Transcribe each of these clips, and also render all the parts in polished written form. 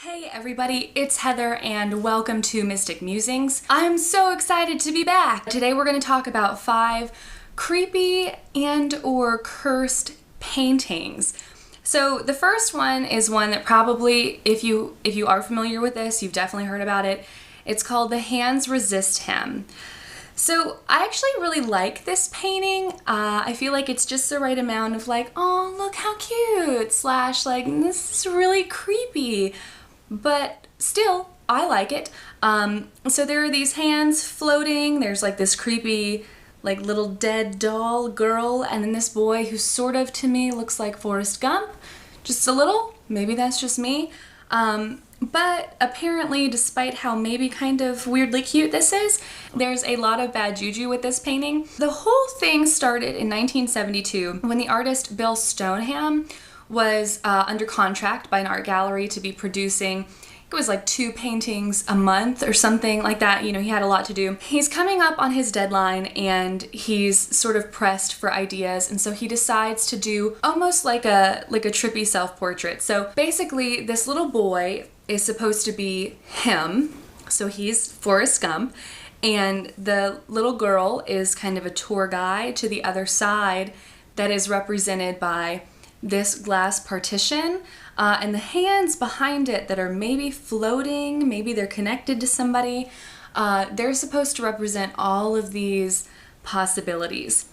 Hey everybody, it's Heather and welcome to Mystic Musings. I'm so excited to be back. Today we're going to talk about 5 creepy and or cursed paintings. So the first one is one that probably, if you are familiar with this, you've definitely heard about it. It's called The Hands Resist Him. So I actually really like this painting. I feel like it's just the right amount of like, oh, look how cute, slash like, this is really creepy. But still, I like it. So there are these hands floating. There's like this creepy, like little dead doll girl, and then this boy who sort of, to me, looks like Forrest Gump. Just a little. Maybe that's just me. But apparently, despite how maybe kind of weirdly cute this is, there's a lot of bad juju with this painting. The whole thing started in 1972 when the artist Bill Stoneham was under contract by an art gallery to be producing, it was like 2 paintings a month or something like that. You know, he had a lot to do. He's coming up on his deadline and he's sort of pressed for ideas, and so he decides to do almost like a trippy self-portrait. So basically this little boy is supposed to be him, so he's Forrest Gump, and the little girl is kind of a tour guide to the other side that is represented by this glass partition, and the hands behind it that are maybe floating, maybe they're connected to somebody, they're supposed to represent all of these possibilities.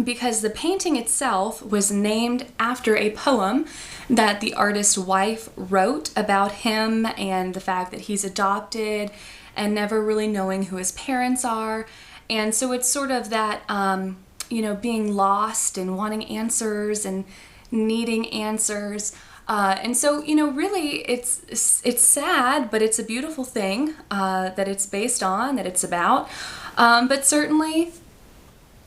Because the painting itself was named after a poem that the artist's wife wrote about him and the fact that he's adopted and never really knowing who his parents are. And so it's sort of that, being lost and wanting answers and needing answers. And so, really it's sad, but it's a beautiful thing that it's based on, that it's about, but certainly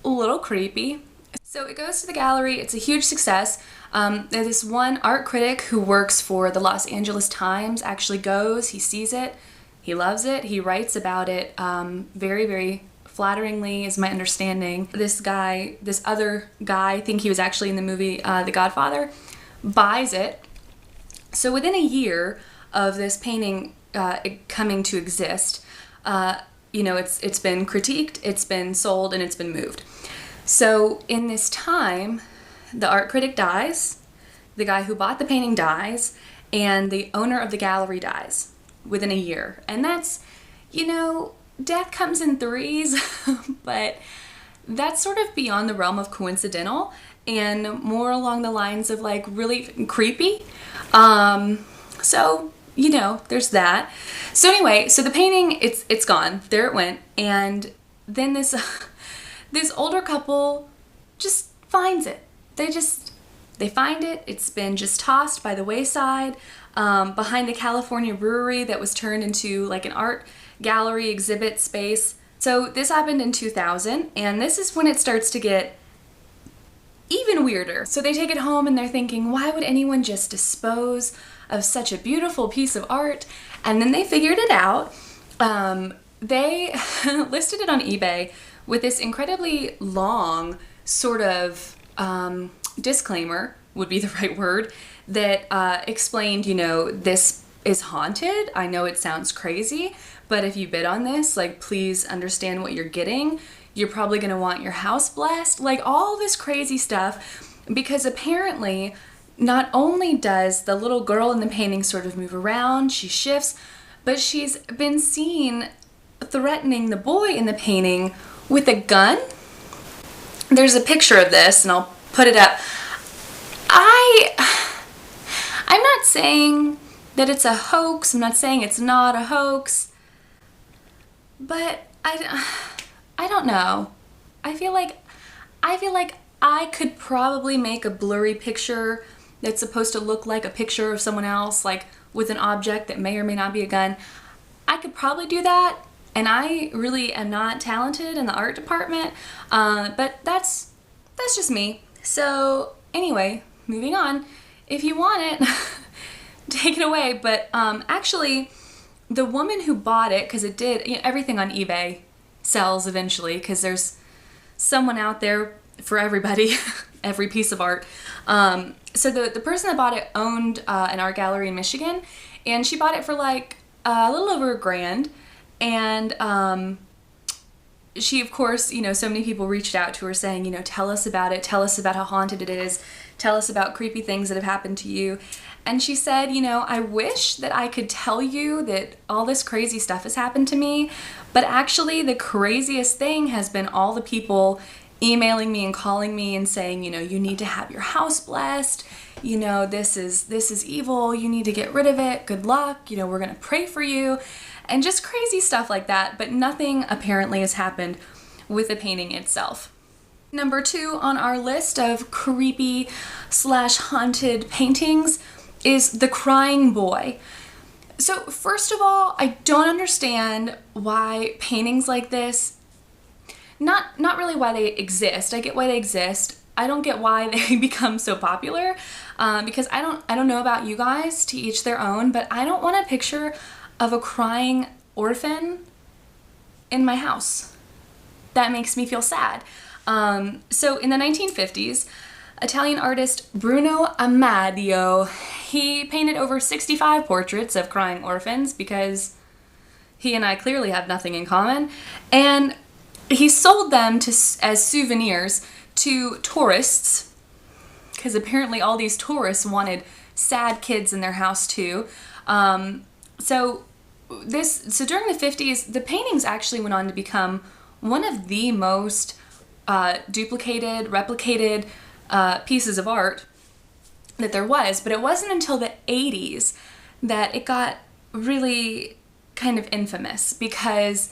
a little creepy. So it goes to the gallery. It's a huge success. There's this one art critic who works for the Los Angeles Times actually goes, he sees it, he loves it, he writes about it very, very flatteringly, is my understanding. This other guy, I think he was actually in the movie The Godfather, buys it. So within a year of this painting coming to exist, it's been critiqued, it's been sold, and it's been moved. So in this time, the art critic dies, the guy who bought the painting dies, and the owner of the gallery dies within a year. And that's, death comes in threes, but that's sort of beyond the realm of coincidental and more along the lines of like really creepy. So, there's that. So anyway, so the painting, it's gone. There it went. And then this older couple just finds it. They find it. It's been just tossed by the wayside behind a California brewery that was turned into like an art gallery exhibit space. So this happened in 2000, and this is when it starts to get even weirder. So they take it home and they're thinking, why would anyone just dispose of such a beautiful piece of art? And then they figured it out. They listed it on eBay with this incredibly long sort of disclaimer, would be the right word, that explained, this is haunted. I know it sounds crazy, but if you bid on this, like, please understand what you're getting. You're probably going to want your house blessed. Like, all this crazy stuff, because apparently not only does the little girl in the painting sort of move around, she shifts, but she's been seen threatening the boy in the painting with a gun. There's a picture of this, and I'll put it up. I'm not saying that it's a hoax. I'm not saying it's not a hoax. But I don't know. I feel like I could probably make a blurry picture that's supposed to look like a picture of someone else, like with an object that may or may not be a gun. I could probably do that, and I really am not talented in the art department, but that's just me. So anyway, moving on. If you want it, take it away. But actually, the woman who bought it, because it did, everything on eBay sells eventually, because there's someone out there for everybody, every piece of art. So the person that bought it owned an art gallery in Michigan, and she bought it for like a little over $1,000. And she, of course, you know, so many people reached out to her saying, you know, tell us about it, tell us about how haunted it is, tell us about creepy things that have happened to you. And she said, you know, I wish that I could tell you that all this crazy stuff has happened to me, but actually the craziest thing has been all the people emailing me and calling me and saying, you know, you need to have your house blessed, you know, this is evil, you need to get rid of it, good luck, you know, we're gonna pray for you, and just crazy stuff like that, but nothing apparently has happened with the painting itself. Number 2 on our list of creepy / haunted paintings is The Crying Boy. So first of all, I don't understand why paintings like this, not really why they exist. I get why they exist. I don't get why they become so popular, because I don't know about you guys, to each their own, but I don't want a picture of a crying orphan in my house. That makes me feel sad. So in the 1950s, Italian artist Bruno Amadio, he painted over 65 portraits of crying orphans because he and I clearly have nothing in common, and he sold them as souvenirs to tourists, because apparently all these tourists wanted sad kids in their house too. So during the 50s, the paintings actually went on to become one of the most duplicated, replicated pieces of art that there was, but it wasn't until the 80s that it got really kind of infamous, because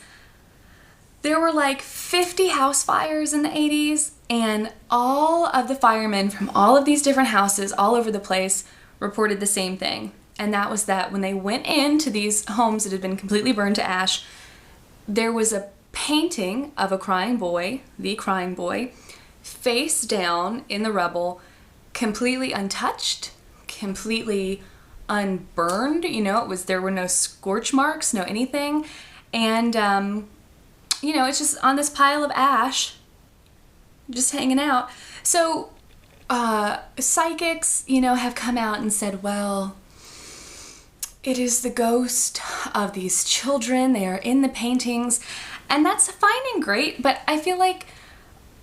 there were like 50 house fires in the 80s, and all of the firemen from all of these different houses all over the place reported the same thing. And that was that when they went into these homes that had been completely burned to ash, there was a painting of a crying boy, the crying boy, face down in the rubble, completely untouched, completely unburned. You know, there were no scorch marks, no anything. And, you know, it's just on this pile of ash, just hanging out. So, psychics, you know, have come out and said, well, it is the ghost of these children. They are in the paintings. And that's fine and great, but I feel like,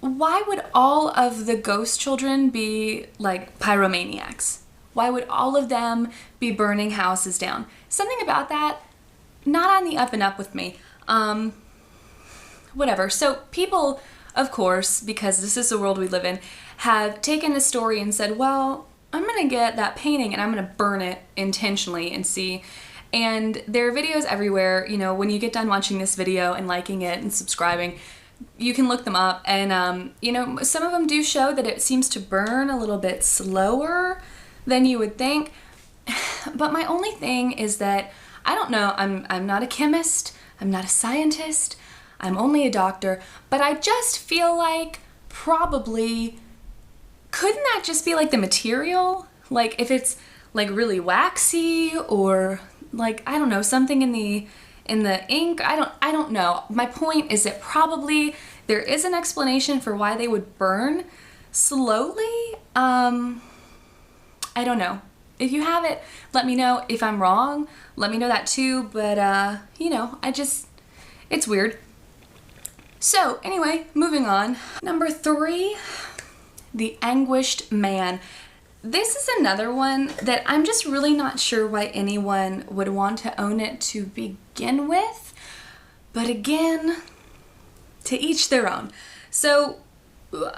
why would all of the ghost children be like pyromaniacs? Why would all of them be burning houses down? Something about that, not on the up and up with me. Whatever. So people, of course, because this is the world we live in, have taken the story and said, well, I'm gonna get that painting and I'm gonna burn it intentionally and see. And there are videos everywhere. You know, when you get done watching this video and liking it and subscribing, you can look them up, and you know, some of them do show that it seems to burn a little bit slower than you would think. But my only thing is that, I don't know, I'm not a chemist, I'm not a scientist, I'm only a doctor, but I just feel like probably, couldn't that just be like the material? Like if it's like really waxy, or like, I don't know, something in the ink, I don't know. My point is that probably there is an explanation for why they would burn slowly. I don't know. If you have it, let me know. If I'm wrong, let me know that too. But, you know, it's weird. So anyway, moving on. Number 3, The Anguished Man. This is another one that I'm just really not sure why anyone would want to own it to begin with. But again, to each their own. So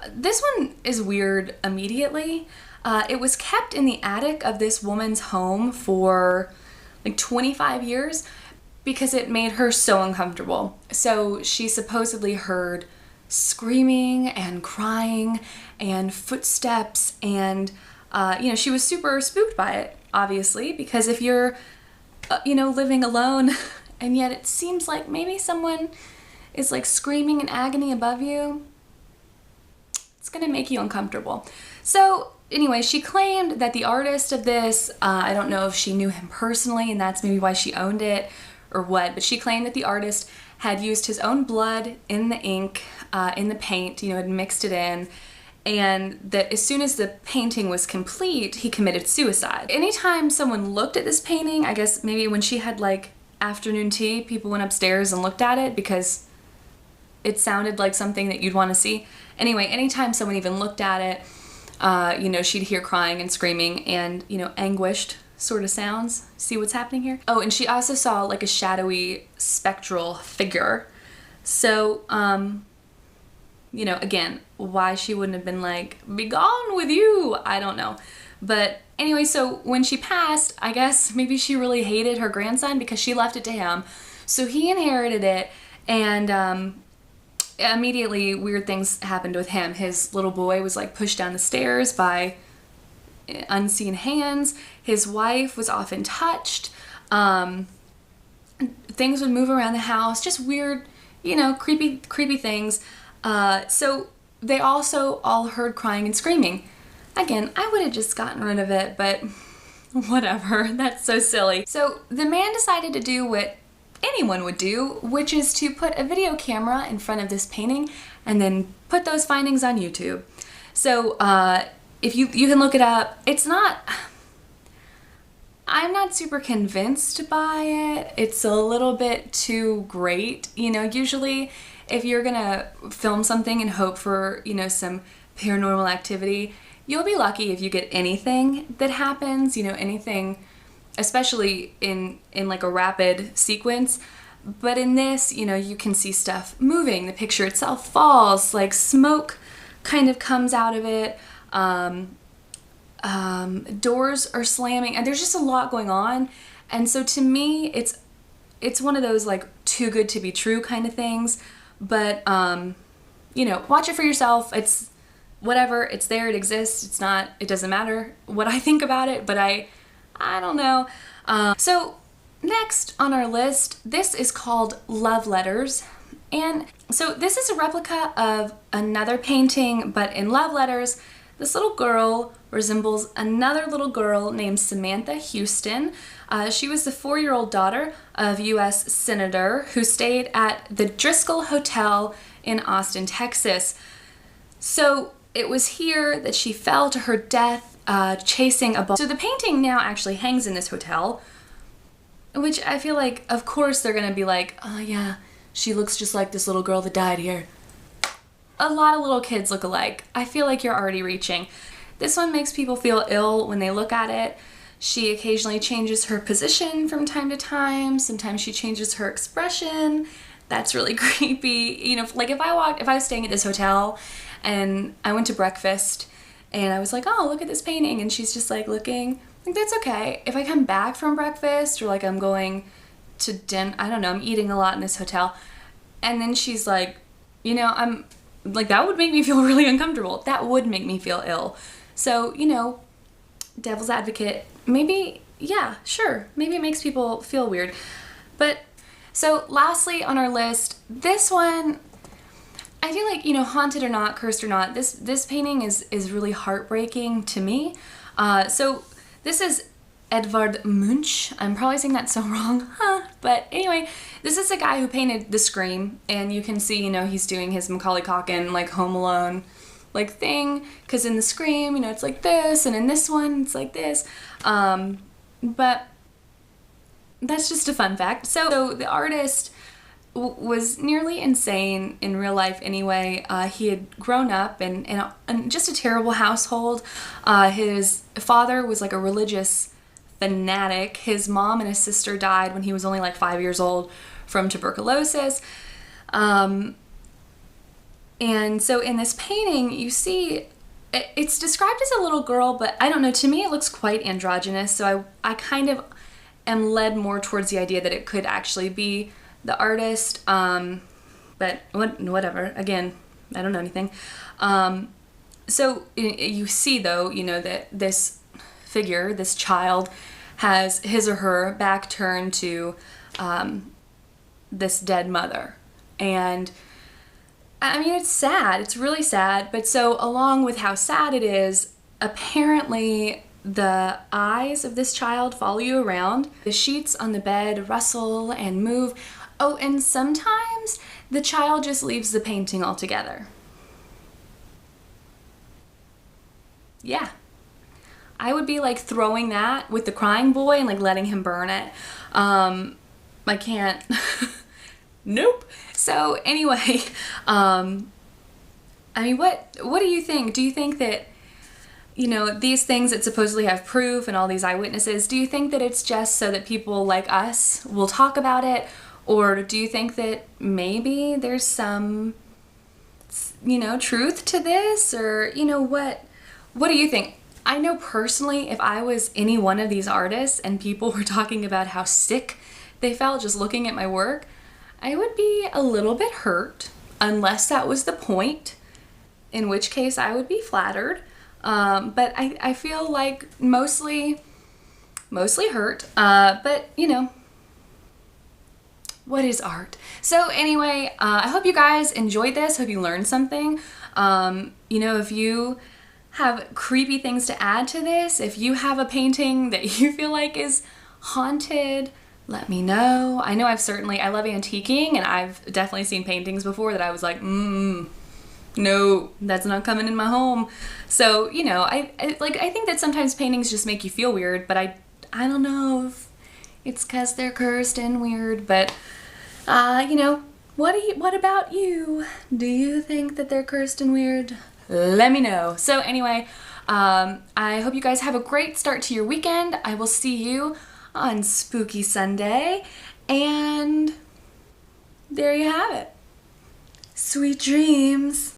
this one is weird immediately. It was kept in the attic of this woman's home for like 25 years because it made her so uncomfortable. So she supposedly heard screaming and crying and footsteps, and you know, she was super spooked by it, obviously, because if you're, you know, living alone and yet it seems like maybe someone is like screaming in agony above you, it's gonna make you uncomfortable. So anyway, she claimed that the artist of this, I don't know if she knew him personally and that's maybe why she owned it or what, but she claimed that the artist had used his own blood in the ink, in the paint, you know, had mixed it in, and that as soon as the painting was complete, he committed suicide. Anytime someone looked at this painting, I guess maybe when she had like afternoon tea, people went upstairs and looked at it because it sounded like something that you'd want to see. Anyway, anytime someone even looked at it, you know, she'd hear crying and screaming and, you know, anguished sort of sounds. See what's happening here? Oh, and she also saw like a shadowy spectral figure. So, you know, again, why she wouldn't have been like, be gone with you, I don't know. But anyway, so when she passed, I guess maybe she really hated her grandson because she left it to him. So he inherited it, and immediately weird things happened with him. His little boy was like pushed down the stairs by unseen hands. His wife was often touched. Things would move around the house, just weird, you know, creepy things. So they also all heard crying and screaming. Again, I would have just gotten rid of it, but whatever, that's so silly. So the man decided to do what anyone would do, which is to put a video camera in front of this painting and then put those findings on YouTube. So if you can look it up, I'm not super convinced by it. It's a little bit too great. You know, usually if you're gonna film something and hope for, you know, some paranormal activity, you'll be lucky if you get anything that happens, you know, anything, especially in like a rapid sequence. But in this, you know, you can see stuff moving. The picture itself falls, like smoke kind of comes out of it. Doors are slamming, and there's just a lot going on. And so to me, it's one of those like too good to be true kind of things. But you know, watch it for yourself. It's whatever, it's there, it exists. It doesn't matter what I think about it, but I don't know. So next on our list, this is called Love Letters. And so this is a replica of another painting, but in love letters, this little girl resembles another little girl named Samantha Houston. She was the 4-year-old daughter of U.S. Senator who stayed at the Driscoll Hotel in Austin, Texas. So it was here that she fell to her death chasing a ball. So the painting now actually hangs in this hotel, which I feel like, of course, they're gonna be like, oh yeah, she looks just like this little girl that died here. A lot of little kids look alike. I feel like you're already reaching. This one makes people feel ill when they look at it. She occasionally changes her position from time to time. Sometimes she changes her expression. That's really creepy. You know, like if I was staying at this hotel and I went to breakfast and I was like, oh, look at this painting, and she's just like looking, like that's okay. If I come back from breakfast or like I'm going to dinner, I don't know, I'm eating a lot in this hotel, and then she's like, you know, I'm like, that would make me feel really uncomfortable. That would make me feel ill. So, you know, devil's advocate, maybe, yeah, sure, maybe it makes people feel weird. But so lastly on our list, this one, I feel like, you know, haunted or not, cursed or not, this painting is really heartbreaking to me. So this is Edvard Munch. I'm probably saying that so wrong, but anyway, this is a guy who painted The Scream, and you can see, you know, he's doing his Macaulay Culkin, like, Home Alone, like, thing, because in The Scream, you know, it's like this, and in this one, it's like this, but that's just a fun fact. So the artist was nearly insane in real life anyway. He had grown up in just a terrible household. His father was like a religious fanatic. His mom and his sister died when he was only like 5 years old from tuberculosis. And so in this painting, you see, it's described as a little girl, but I don't know, to me it looks quite androgynous, so I kind of am led more towards the idea that it could actually be the artist, but whatever, again, I don't know anything. So you see though, you know, that this figure, this child, has his or her back turned to this dead mother. And I mean, it's sad, it's really sad, but so along with how sad it is, apparently the eyes of this child follow you around. The sheets on the bed rustle and move. Oh, and sometimes the child just leaves the painting altogether. yeah. I would be like throwing that with the crying boy and like letting him burn it. I can't. Nope. So anyway, I mean, what do you think? Do you think that, you know, these things that supposedly have proof and all these eyewitnesses, do you think that it's just so that people like us will talk about it? Or do you think that maybe there's some, you know, truth to this? Or, you know, what do you think? I know personally, if I was any one of these artists and people were talking about how sick they felt just looking at my work, I would be a little bit hurt, unless that was the point, in which case I would be flattered. But I feel like mostly hurt. But you know, what is art? So anyway, I hope you guys enjoyed this. Hope you learned something. You know, if you have creepy things to add to this, if you have a painting that you feel like is haunted, let me know. I know I love antiquing, and I've definitely seen paintings before that I was like, no, that's not coming in my home. So, you know, I think that sometimes paintings just make you feel weird, but I don't know if it's 'cause they're cursed and weird, but you know, what about you? Do you think that they're cursed and weird? Let me know. So anyway, I hope you guys have a great start to your weekend. I will see you on Spooky Sunday, and there you have it. Sweet dreams.